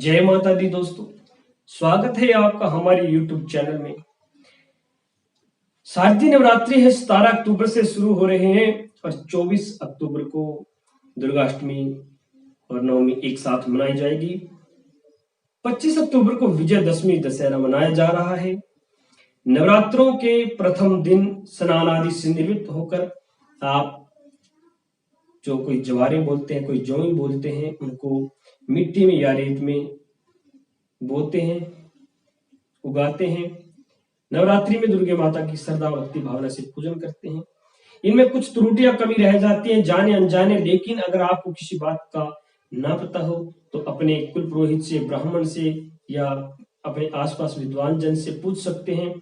जय माता दी दोस्तों, स्वागत है आपका हमारे YouTube चैनल में। शारदीय नवरात्रि है 17 अक्टूबर से शुरू हो रहे हैं और 24 अक्टूबर को दुर्गाष्टमी और नवमी एक साथ मनाई जाएगी। 25 अक्टूबर को विजयदशमी दशहरा मनाया जा रहा है। नवरात्रों के प्रथम दिन स्नान आदि से निवृत्त होकर आप जो कोई जवारे बोलते हैं, कोई जौई बोलते हैं, उनको मिट्टी में या रेत में बोते हैं, उगाते हैं। नवरात्रि में दुर्गे माता की श्रद्धा भक्ति भावना से पूजन करते हैं। इनमें कुछ त्रुटियां कमी रह जाती हैं जाने अनजाने, लेकिन अगर आपको किसी बात का ना पता हो तो अपने कुल पुरोहित से, ब्राह्मण से या अपने आसपास विद्वान जन से पूछ सकते हैं।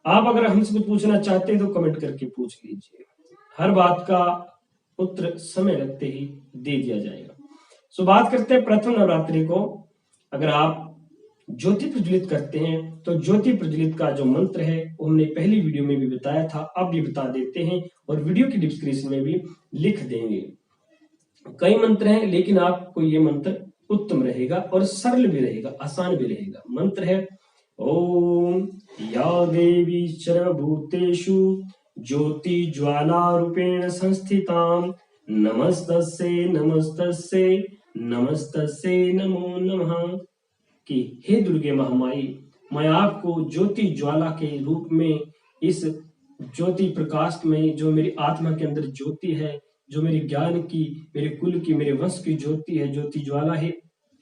आप अगर हमसे कुछ पूछना चाहते हैं तो कमेंट करके पूछ लीजिए, हर बात का उत्तर समय लगते ही दे दिया जाएगा। सो बात करते हैं प्रथम नवरात्रि को। अगर आप ज्योति प्रज्वलित करते हैं तो ज्योति प्रज्वलित का जो मंत्र है वो हमने पहली वीडियो में भी बताया था, अब भी बता देते हैं और वीडियो की डिस्क्रिप्शन में भी लिख देंगे। कई मंत्र हैं लेकिन आपको ये मंत्र उत्तम रहेगा और सरल भी रहेगा, आसान भी रहेगा। मंत्र है ओम या देवी सर्वभूतेषु ज्योति ज्वाला रूपेण संस्थितां नमस्तस्यै नमस्तस्यै नमस्तस्यै नमो नमः। कि हे दुर्गे महामाई, मैं आपको ज्योति ज्वाला के रूप में, इस ज्योति प्रकाश में जो मेरी आत्मा के अंदर ज्योति है, जो मेरे ज्ञान की, मेरे कुल की, मेरे वंश की ज्योति है, ज्योति ज्वाला है,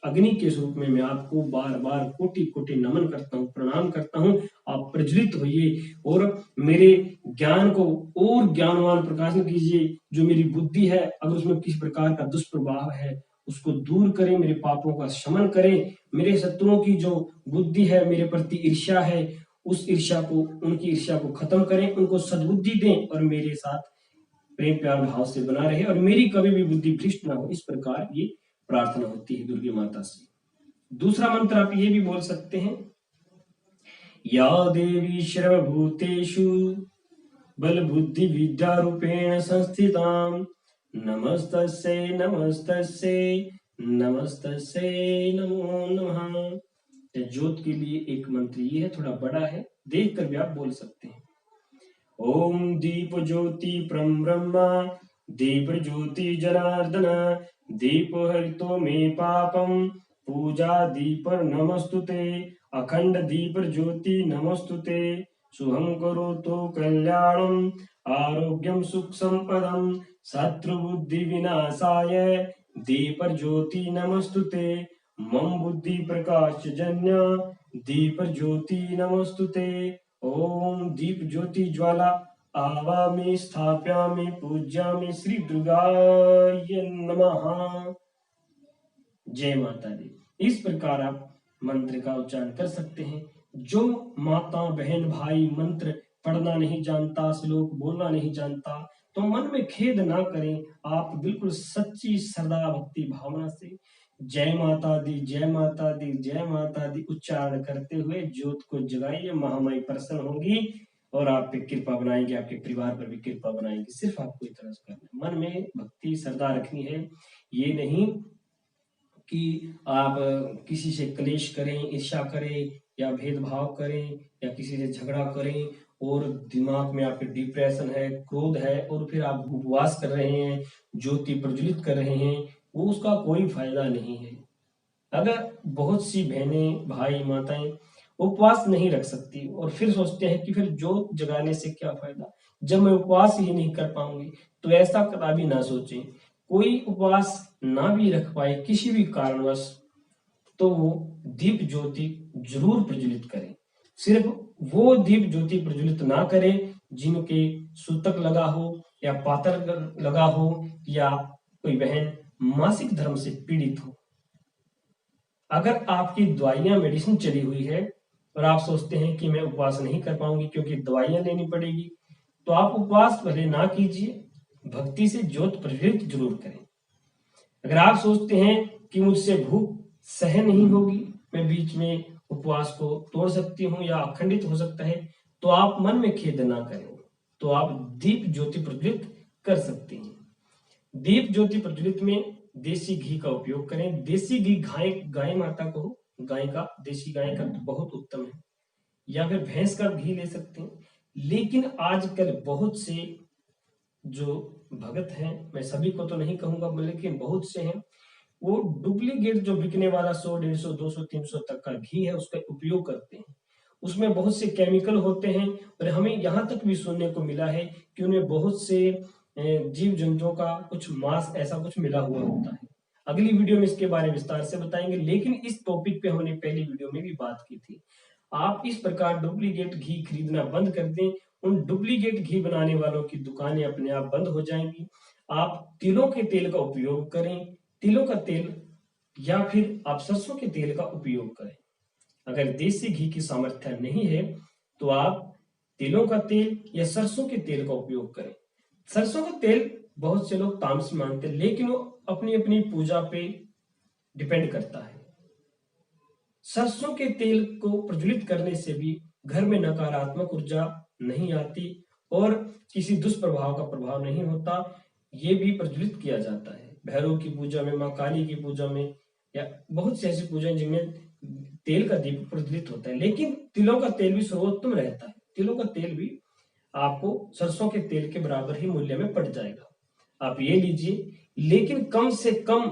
अग्नि के स्वरूप में मैं आपको बार बार कोटि कोटि नमन करता हूँ, प्रणाम करता हूँ। आप प्रज्वलित होइए और मेरे ज्ञान को और ज्ञानवान प्रकाशन कीजिए। जो मेरी बुद्धि है अगर उसमें किसी प्रकार का दुष्प्रभाव है उसको दूर करें, मेरे पापों का शमन करें। मेरे शत्रुओं की जो बुद्धि है, मेरे प्रति ईर्ष्या है, उस ईर्ष्या को, उनकी ईर्ष्या को खत्म करें, उनको सद्बुद्धि दें और मेरे साथ प्रेम प्यार भाव से बना रहे और मेरी कभी भी बुद्धि भ्रष्ट ना हो। इस प्रकार ये प्रार्थना होती है दुर्गे माता से। दूसरा मंत्र आप ये भी बोल सकते हैं, या देवी सर्वभूतेषु बल बुद्धि विद्या रूपेण संस्थितां नमस्तस्यै नमस्तस्यै नमस्तस्यै नमो नमः। ज्योत के लिए एक मंत्र ये है, थोड़ा बड़ा है, देख कर भी आप बोल सकते हैं। ओम दीप ज्योति परम ब्रह्मा दीप ज्योति जनार्दन दीप हरितो मे पापम पूजा दीप नमस्तुते अखंड दीप ज्योति नमस्तुते शुभम करोतु कल्याणम आरोग्यम सुख संपदम शत्रु बुद्धि विनाशाय दीप ज्योति नमस्तुते मम बुद्धि प्रकाश जन्य दीप ज्योति नमस्तुते। ओम दीप ज्योति ज्वाला आवामि स्थापयामि पूज्यामि श्री दुर्गाय नमः। जय माता दी। इस प्रकार आप मंत्र का उच्चारण कर सकते हैं। जो माता बहन भाई मंत्र पढ़ना नहीं जानता, श्लोक बोलना नहीं जानता, तो मन में खेद ना करें। आप बिल्कुल सच्ची श्रद्धा भक्ति भावना से जय माता दी जय माता दी जय माता दी उच्चारण करते हुए ज्योत को जगाइए। महामाई प्रसन्न होगी और आप पे कृपा बनाएंगे, आपके परिवार पर भी कृपा बनाएंगे। सिर्फ आपको इतना करना है, मन में भक्ति श्रद्धा रखनी है। ये नहीं कि आप किसी से क्लेश करें, ईर्ष्या करें या भेदभाव करें या किसी से झगड़ा करें और दिमाग में आपके डिप्रेशन है, क्रोध है और फिर आप उपवास कर रहे हैं, ज्योति प्रज्वलित कर रहे हैं, वो उसका कोई फायदा नहीं है। अगर बहुत सी बहनें भाई माताएं उपवास नहीं रख सकती और फिर सोचते हैं कि फिर ज्योत जगाने से क्या फायदा, जब मैं उपवास ही नहीं कर पाऊंगी, तो ऐसा कभी ना सोचें। कोई उपवास ना भी रख पाए किसी भी कारणवश, तो वो दीप ज्योति जरूर प्रज्वलित करें। सिर्फ वो दीप ज्योति प्रज्वलित ना करें जिनके सूतक लगा हो या पातर लगा हो या कोई बहन मासिक धर्म से पीड़ित हो। अगर आपकी दवाइयां मेडिसिन चली हुई है और आप सोचते हैं कि मैं उपवास नहीं कर पाऊंगी क्योंकि दवाइयां लेनी पड़ेगी, तो आप उपवास भले ना कीजिए, भक्ति से ज्योत प्रज्वलित जरूर करें। अगर आप सोचते हैं कि मुझसे भूख सहन नहीं होगी, मैं बीच में उपवास को तोड़ सकती हूँ या अखंडित हो सकता है, तो आप मन में खेद ना करें, तो आप दीप ज्योति प्रज्वलित कर सकते हैं। दीप ज्योति प्रज्वलित में देसी घी का उपयोग करें। देसी घी गाय माता को, गाय का, देसी गाय का तो बहुत उत्तम है, या फिर भैंस का घी ले सकते हैं। लेकिन आजकल बहुत से जो भगत हैं, मैं सभी को तो नहीं कहूंगा, लेकिन बहुत से हैं, वो डुप्लीकेट जो बिकने वाला 100, 150, 200, 300 तक का घी है उसका उपयोग करते हैं। उसमें बहुत से केमिकल होते हैं, और हमें यहाँ तक भी सुनने को मिला है कि उनमें बहुत से जीव जंतुओं का कुछ मांस ऐसा कुछ मिला हुआ होता है। अगली वीडियो में इसके बारे में विस्तार से बताएंगे, लेकिन इस टॉपिक पे हमने पहली वीडियो में भी बात की थी। आप इस प्रकार डुप्लीकेट घी खरीदना बंद कर दें, उन डुप्लीकेट घी बनाने वालों की दुकानें अपने आप बंद हो जाएंगी। आप तिलों के तेल का उपयोग करें, तिलों का तेल, या फिर आप सरसों के तेल का उपयोग करें। अगर देसी घी की सामर्थ्य नहीं है तो आप तिलों का तेल या सरसों के तेल का उपयोग करें। सरसों का तेल बहुत से लोग तामसी मानते हैं, लेकिन वो अपनी अपनी पूजा पे डिपेंड करता है। सरसों के तेल को प्रज्वलित करने से भी घर में नकारात्मक ऊर्जा नहीं आती और किसी दुष्प्रभाव का प्रभाव नहीं होता। ये भी प्रज्वलित किया जाता है भैरव की पूजा में, माँ काली की पूजा में, या बहुत सी ऐसी पूजा जिनमें तेल का दीप प्रज्वलित होता है। लेकिन तिलों का तेल भी सर्वोत्तम रहता है। तिलों का तेल भी आपको सरसों के तेल के बराबर ही मूल्य में पड़ जाएगा। आप ये लीजिए, लेकिन कम से कम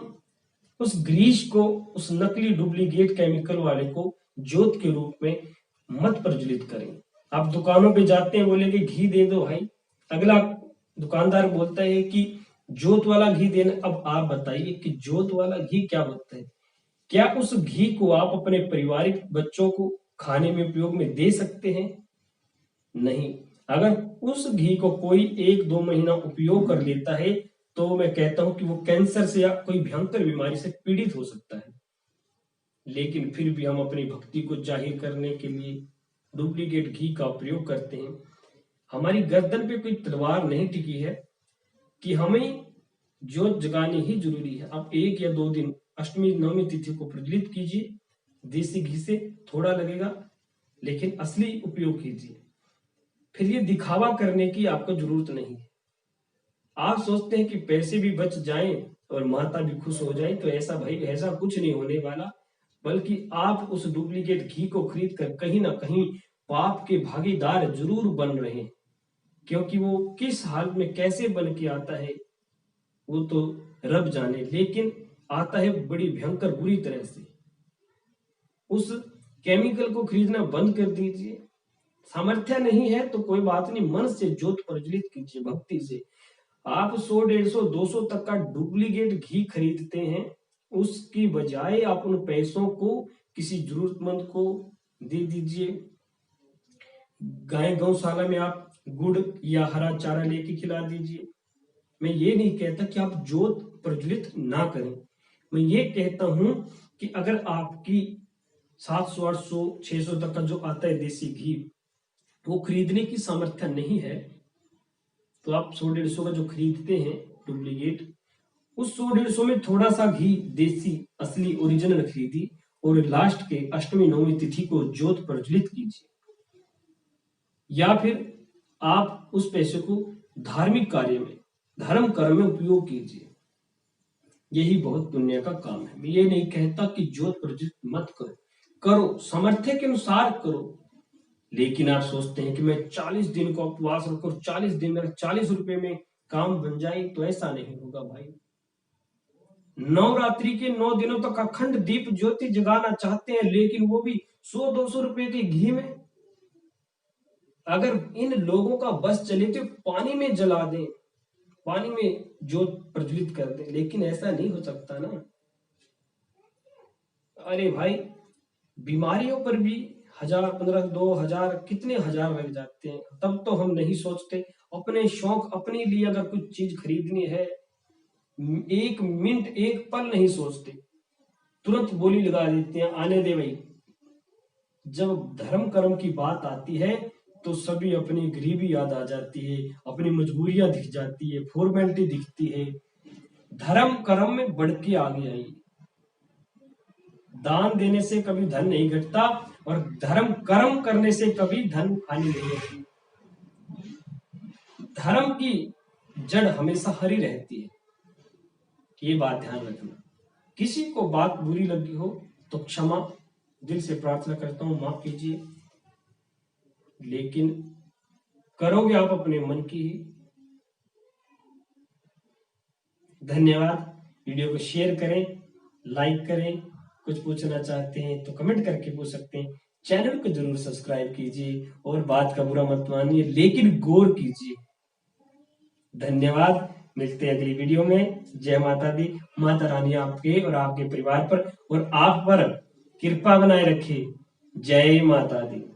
उस ग्रीस को, उस नकली डुप्लीकेट केमिकल वाले को जोत के रूप में मत प्रज्वलित करें। आप दुकानों पे जाते हैं, बोलेंगे घी दे दो भाई, अगला दुकानदार बोलता है कि जोत वाला घी देना। अब आप बताइए कि जोत वाला घी क्या होता है? क्या उस घी को आप अपने पारिवारिक बच्चों को खाने में उपयोग में दे सकते हैं? नहीं। अगर उस घी को कोई 1-2 महीना उपयोग कर लेता है तो मैं कहता हूं कि वो कैंसर से या कोई भयंकर बीमारी से पीड़ित हो सकता है। लेकिन फिर भी हम अपनी भक्ति को जाहिर करने के लिए डुप्लीकेट घी का प्रयोग करते हैं। हमारी गर्दन पे कोई तलवार नहीं टिकी है कि हमें जोत जगानी ही जरूरी है। आप 1 या 2 दिन अष्टमी नवमी तिथि को प्रज्वलित कीजिए, देसी घी से थोड़ा लगेगा, लेकिन असली उपयोग कीजिए। फिर ये दिखावा करने की आपको जरूरत नहीं है। आप सोचते हैं कि पैसे भी बच जाएं और माता भी खुश हो जाए, तो ऐसा भाई ऐसा कुछ नहीं होने वाला, बल्कि आप उस डुप्लीकेट घी को खरीद कर कहीं ना कहीं पाप के भागीदार जरूर बन रहे हैं। क्योंकि वो किस हाल में कैसे बन के आता है वो तो रब जाने, लेकिन आता है बड़ी भयंकर बुरी तरह से। उस केमिकल को खरीदना बंद कर दीजिए। सामर्थ्य नहीं है तो कोई बात नहीं, मन से ज्योत प्रज्वलित कीजिए भक्ति से। आप 100, 150, 200 तक का डुप्लीकेट घी खरीदते हैं, उसकी बजाय आप उन पैसों को किसी जरूरतमंद को दे दीजिए। गाय गौशाला में आप गुड़ या हरा चारा लेके खिला दीजिए। मैं ये नहीं कहता कि आप जोत प्रज्वलित ना करें, मैं ये कहता हूं कि अगर आपकी 700, 800, 600 तक का जो आता है देसी घी, वो खरीदने की सामर्थ्य नहीं है, तो आप 100, 150 का जो खरीदते हैं डुप्लीकेट, उस 100, 150 में थोड़ा सा घी देसी असली ओरिजिनल खरीदी और लास्ट के अष्टमी नवमी तिथि को ज्योत प्रज्वलित कीजिए। या फिर आप उस पैसे को धार्मिक कार्य में, धर्म कर्म में उपयोग कीजिए। यही बहुत पुण्य का काम है। मैं ये नहीं कहता कि ज्योत प्रज्वलित मत करो, करो, सामर्थ्य के अनुसार करो। लेकिन आप सोचते हैं कि मैं 40 दिन का उपवास रखूं, 40 दिन में 40 रुपए में काम बन जाए, तो ऐसा नहीं होगा भाई। नवरात्रि के 9 दिनों तक अखंड दीप ज्योति जगाना चाहते हैं, लेकिन वो भी 100-200 रुपए के घी में। अगर इन लोगों का बस चले तो पानी में जला दें, पानी में ज्योत प्रज्वलित कर दें, लेकिन ऐसा नहीं हो सकता ना। अरे भाई, बीमारियों पर भी 1000, 1500, 2000, कितने हजार लग जाते हैं, तब तो हम नहीं सोचते। अपने शौक, अपने लिए अगर कुछ चीज खरीदनी है, 1 मिनट 1 पल नहीं सोचते, तुरंत बोली लगा देते हैं, आने दे भाई। जब धर्म कर्म की बात आती है तो सभी अपनी गरीबी याद आ जाती है, अपनी मजबूरियां दिख जाती है, फॉर्मेलिटी दिखती है। धर्म कर्म में बढ़ के आगे आई। दान देने से कभी धन नहीं घटता और धर्म कर्म करने से कभी धन हानि नहीं होती। धर्म की जड़ हमेशा हरी रहती है। ये बात ध्यान रखना। किसी को बात बुरी लगी हो तो क्षमा, दिल से प्रार्थना करता हूं, माफ कीजिए, लेकिन करोगे आप अपने मन की ही। धन्यवाद। वीडियो को शेयर करें, लाइक करें। कुछ पूछना चाहते हैं तो कमेंट करके पूछ सकते हैं। चैनल को जरूर सब्सक्राइब कीजिए और बात का बुरा मत मानिए, लेकिन गौर कीजिए। धन्यवाद। मिलते हैं अगली वीडियो में। जय माता दी। माता रानी आपके और आपके परिवार पर और आप पर कृपा बनाए रखे। जय माता दी।